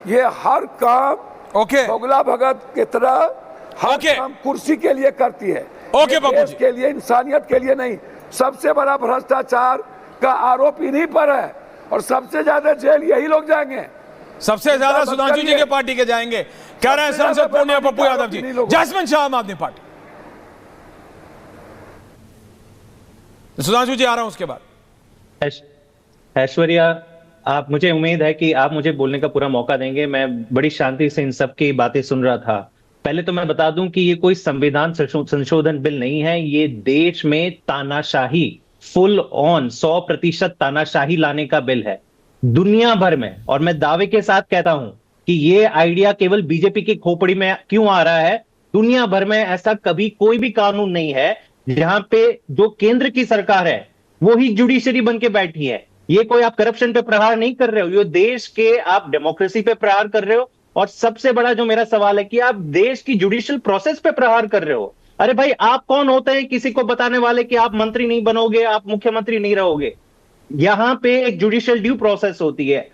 ये हर काम बगुला भगत की तरह हर काम कुर्सी के लिए करती है। देश के लिए, इंसानियत के लिए नहीं। सबसे बड़ा भ्रष्टाचार का आरोप इन्हीं पर है और सबसे ज्यादा जेल यही लोग जाएंगे। सबसे ज्यादा सुधांशु जी के पार्टी के जाएंगे, कह रहे हैं सांसद पूर्णिया पप्पू यादव जी। जैस्मिन शाह, आम आदमी पार्टी। सुधांशु जी आ रहा हूं उसके बाद। ऐश्वर्या, आप, मुझे उम्मीद है कि आप मुझे बोलने का पूरा मौका देंगे। मैं बड़ी शांति से इन सब की बातें सुन रहा था। पहले तो मैं बता दूं कि ये कोई संविधान संशोधन बिल नहीं है। ये देश में तानाशाही, फुल ऑन 100% तानाशाही लाने का बिल है दुनिया भर में। और मैं दावे के साथ कहता हूं कि ये आइडिया केवल बीजेपी की खोपड़ी में क्यों आ रहा है। दुनिया भर में ऐसा कभी कोई भी कानून नहीं है जहां पे जो केंद्र की सरकार है वो ही जुडिशरी बन के बैठी है। ये कोई आप करप्शन पे प्रहार नहीं कर रहे हो, ये देश के आप डेमोक्रेसी पे प्रहार कर रहे हो। और सबसे बड़ा जो मेरा सवाल है कि आप देश की जुडिशियल प्रोसेस पे प्रहार कर रहे हो। अरे भाई, आप कौन होते हैं किसी को बताने वाले कि आप मंत्री नहीं बनोगे, आप मुख्यमंत्री नहीं रहोगे। यहां पे एक जुडिशियल ड्यू प्रोसेस होती है।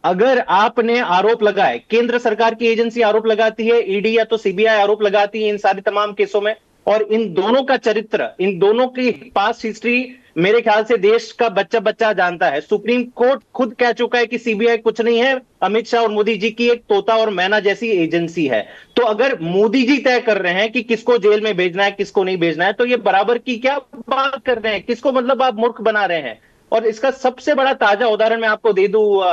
अगर आपने आरोप लगाए, केंद्र सरकार की एजेंसी आरोप लगाती है, ईडी या तो सीबीआई आरोप लगाती है इन सारे तमाम केसों में, और इन दोनों का चरित्र, इन दोनों की पास्ट हिस्ट्री मेरे ख्याल से देश का बच्चा बच्चा जानता है। सुप्रीम कोर्ट खुद कह चुका है कि सीबीआई कुछ नहीं है, अमित शाह और मोदी जी की एक तोता और मैना जैसी एजेंसी है। तो अगर मोदी जी तय कर रहे हैं कि किसको जेल में भेजना है, किसको नहीं भेजना है, तो ये बराबर की क्या बात कर रहे हैं? किसको मतलब आप मूर्ख बना रहे हैं? और इसका सबसे बड़ा ताजा उदाहरण मैं आपको दे दूं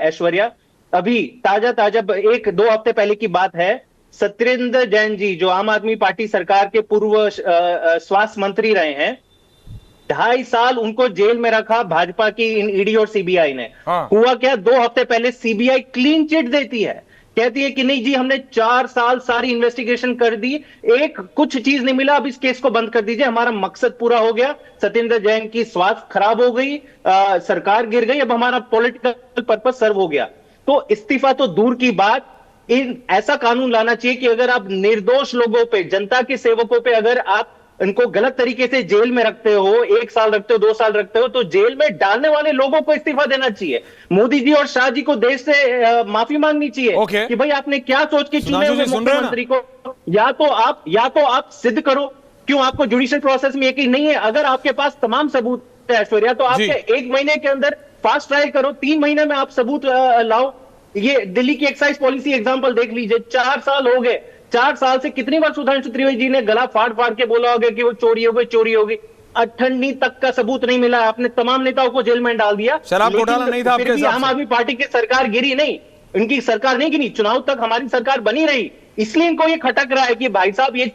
ऐश्वर्या, अभी ताजा 1-2 हफ्ते पहले की बात है। सत्येंद्र जैन जी, जो आम आदमी पार्टी सरकार के पूर्व स्वास्थ्य मंत्री रहे हैं, 2.5 साल उनको जेल में रखा भाजपा की इन ईडी और सीबीआई ने। हुआ क्या, 2 हफ्ते पहले सीबीआई क्लीन चिट देती है, कहती है कि नहीं जी, हमने 4 साल सारी इन्वेस्टिगेशन कर दी, एक कुछ चीज नहीं मिला, अब इस केस को बंद कर दीजिए, हमारा मकसद पूरा हो गया। सत्येंद्र जैन की स्वास्थ्य खराब हो गई, सरकार गिर गई, अब हमारा पॉलिटिकल पर्पस सर्व हो गया। तो इस्तीफा तो दूर की बात, ऐसा कानून लाना चाहिए कि अगर आप निर्दोष लोगों पे, जनता के सेवकों पे अगर आप इनको गलत तरीके से जेल में रखते हो, 1 साल रखते हो, 2 साल रखते हो, तो जेल में डालने वाले लोगों को इस्तीफा देना चाहिए। मोदी जी और शाह जी को देश से माफी मांगनी चाहिए कि भाई आपने क्या सोच के चुने हुए मुख्यमंत्री को। या तो आप सिद्ध करो, क्यों आपको जुडिशियल प्रोसेस में यकीन नहीं है? अगर आपके पास तमाम सबूत है ऐश्वर्या, तो आपके 1 महीने के अंदर फास्ट ट्रायल करो, 3 महीने में आप सबूत लाओ। ये दिल्ली की एक्साइज पॉलिसी एग्जाम्पल देख लीजिए, 4 साल हो गए, 4 साल से कितनी बार सुधांशु त्रिवेदी जी ने गला फाड़ फाड़ के बोला होगा कि वो चोरी हो गई। 8 तक का सबूत नहीं मिला, आपने तमाम नेताओं को जेल में डाल दिया। शराब घोटाला नहीं था आपके साथ। आम आदमी पार्टी की सरकार गिरी नहीं, इनकी सरकार नहीं गिरी, चुनाव तक हमारी सरकार बनी रही। इसलिए इनको ये खटक रहा है कि भाई साहब, ये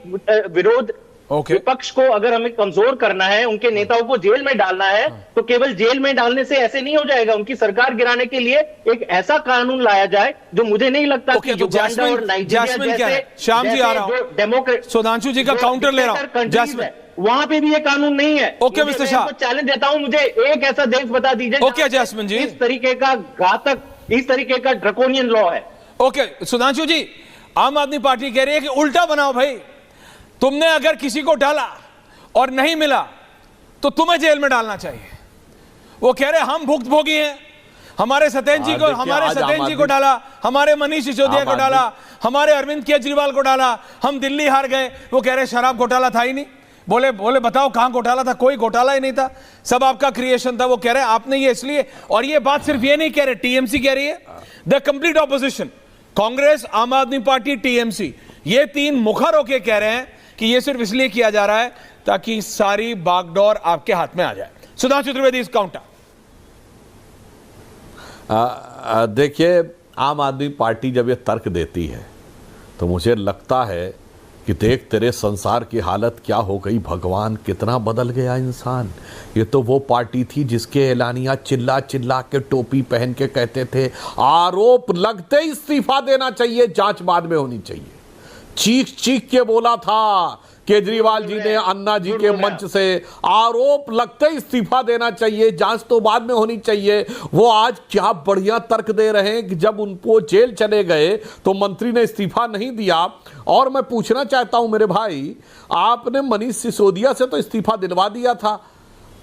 विरोध विपक्ष को अगर हमें कमजोर करना है, उनके नेताओं को जेल में डालना है, तो केवल जेल में डालने से ऐसे नहीं हो जाएगा। उनकी सरकार गिराने के लिए एक ऐसा कानून लाया जाए जो मुझे नहीं लगता कि युगांडा और नाइजीरिया जैसे, श्याम जी आ रहा हूं, डेमोक्रेट सुधांशु जी का काउंटर ले रहा हूं, जैस्मिन, वहां पे भी ये कानून नहीं है। ओके मिस्टर शाह, चैलेंज देता हूं, मुझे एक ऐसा देश बता दीजिए ओके जैस्मिन जी, इस तरीके का घातक, इस तरीके का ड्रकोनियन लॉ है। ओके सुधांशु जी, आम आदमी पार्टी कह रही है कि उल्टा बनाओ भाई, तुमने अगर किसी को डाला और नहीं मिला तो तुम्हें जेल में डालना चाहिए। वो कह रहे हम भुक्तभोगी हैं, हमारे सत्येंद्र जी को डाला, हमारे मनीष सिसोदिया को डाला, हमारे अरविंद केजरीवाल को डाला, हम दिल्ली हार गए। वो कह रहे शराब घोटाला था ही नहीं। बोले बताओ कहां घोटाला था? कोई घोटाला ही नहीं था, सब आपका क्रिएशन था। वो कह रहे आपने ये इसलिए, और ये बात सिर्फ ये नहीं कह रहे, टीएमसी कह रही है, द कंप्लीट ऑपोजिशन, कांग्रेस, आम आदमी पार्टी, टीएमसी, ये 3 मुखर होकर कह रहे हैं कि ये सिर्फ इसलिए किया जा रहा है ताकि सारी बागडोर आपके हाथ में आ जाए। सुधांशु त्रिवेदी इस काउंटर। देखिए, आम आदमी पार्टी जब ये तर्क देती है तो मुझे लगता है कि देख तेरे संसार की हालत क्या हो गई, भगवान कितना बदल गया इंसान। ये तो वो पार्टी थी जिसके एलानिया चिल्ला चिल्ला के टोपी पहन के कहते थे आरोप लगते ही इस्तीफा देना चाहिए, जांच बाद में होनी चाहिए। चीख चीख के बोला था केजरीवाल जी ने अन्ना जी के मंच से, आरोप लगते ही इस्तीफा देना चाहिए, जांच तो बाद में होनी चाहिए। वो आज क्या बढ़िया तर्क दे रहे हैं कि जब उनको जेल चले गए तो मंत्री ने इस्तीफा नहीं दिया। और मैं पूछना चाहता हूं मेरे भाई, आपने मनीष सिसोदिया से तो इस्तीफा दिलवा दिया था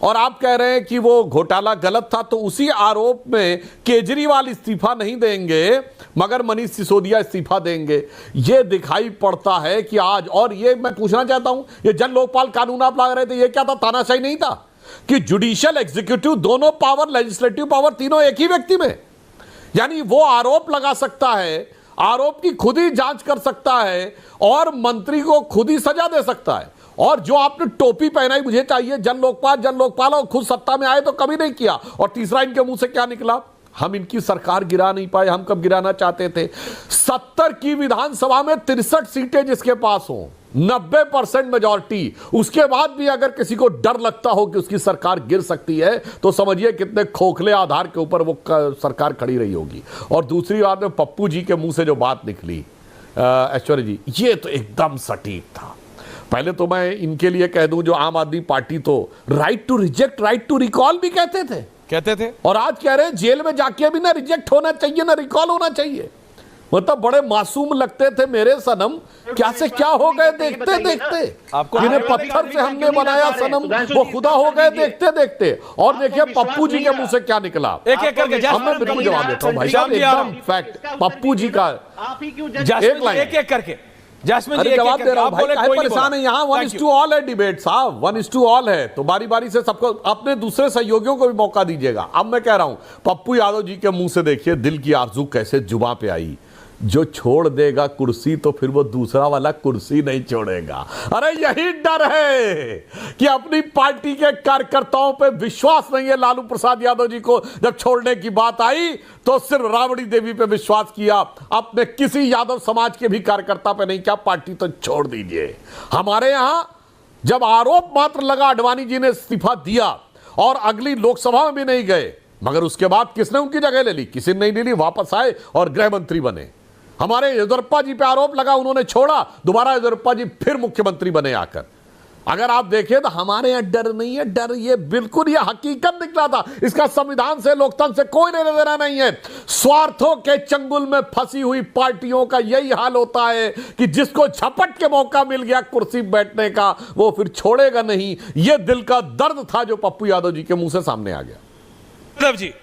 और आप कह रहे हैं कि वो घोटाला गलत था, तो उसी आरोप में केजरीवाल इस्तीफा नहीं देंगे मगर मनीष सिसोदिया इस्तीफा देंगे। ये दिखाई पड़ता है कि आज, और ये मैं पूछना चाहता हूं, ये जन लोकपाल कानून आप ला रहे थे, ये क्या था? तानाशाही नहीं था कि जुडिशियल एग्जीक्यूटिव दोनों पावर, लेजिस्लेटिव पावर तीनों एक ही व्यक्ति में? यानी वो आरोप लगा सकता है, आरोप की खुद ही जांच कर सकता है और मंत्री को खुद ही सजा दे सकता है। और जो आपने टोपी पहनाई मुझे चाहिए जन लोकपाल और खुद सत्ता में आए तो कभी नहीं किया। और तीसरा इनके मुंह से क्या निकला? हम इनकी सरकार गिरा नहीं पाए, हम कब गिराना चाहते थे? 70 की विधानसभा में 63 सीटें जिसके पास हो, 90% मेजॉरिटी, उसके बाद भी अगर किसी को डर लगता हो कि उसकी सरकार गिर सकती है तो समझिए कितने खोखले आधार के ऊपर वो सरकार खड़ी रही होगी। और दूसरी बात में पप्पू जी के मुंह से जो बात निकली ऐश्वर्य जी, ये तो एकदम सटीक था। पहले तो मैं इनके लिए कह दूं, जो आम आदमी पार्टी तो right to reject, right to recall भी कहते थे, और आज कह रहे हैं जेल में जाके भी ना रिजेक्ट होना चाहिए ना रिकॉल होना चाहिए। मतलब बड़े मासूम लगते थे मेरे सनम, क्या से क्या हो गए देखते देखते। जिन्हें पत्थर से हमने बनाया सनम वो खुदा हो गए देखते देखते। और देखिए पप्पू जी के मुंह से क्या निकला। एक एक करके मैं बिल्कुल जवाब देता हूँ भाई साहब, एकदम फैक्ट। पप्पू जी का एक एक करके जास्मिन जी जवाब दे रहा हूं भाई, काहे परेशान है? यहाँ 1:all है डिबेट साहब, 1:all है, तो बारी बारी से सबको, अपने दूसरे सहयोगियों को भी मौका दीजिएगा। अब मैं कह रहा हूं, पप्पू यादव जी के मुंह से देखिए दिल की आरजू कैसे जुबां पे आई। जो छोड़ देगा कुर्सी तो फिर वो दूसरा वाला कुर्सी नहीं छोड़ेगा। अरे यही डर है कि अपनी पार्टी के कार्यकर्ताओं पे विश्वास नहीं है। लालू प्रसाद यादव जी को जब छोड़ने की बात आई तो सिर्फ राबड़ी देवी पे विश्वास किया, अपने किसी यादव समाज के भी कार्यकर्ता पे नहीं किया। पार्टी तो छोड़ दीजिए। हमारे यहां जब आरोप मात्र लगा आडवाणी जी ने इस्तीफा दिया और अगली लोकसभा में भी नहीं गए, मगर उसके बाद किसने उनकी जगह ले ली? किसी ने नहीं ले ली, वापस आए और गृह मंत्री बने। हमारे येदियुरप्पा जी पे आरोप लगा, उन्होंने छोड़ा, दोबारा येदियुरप्पा जी फिर मुख्यमंत्री बने आकर। अगर आप देखें तो हमारे यहां डर नहीं है, डर ये बिल्कुल ये हकीकत निकला था। इसका संविधान से, लोकतंत्र से कोई लेना देना नहीं है। स्वार्थों के चंगुल में फंसी हुई पार्टियों का यही हाल होता है कि जिसको झपट के मौका मिल गया कुर्सी बैठने का वो फिर छोड़ेगा नहीं। ये दिल का दर्द था जो पप्पू यादव जी के मुंह से सामने आ गया। जी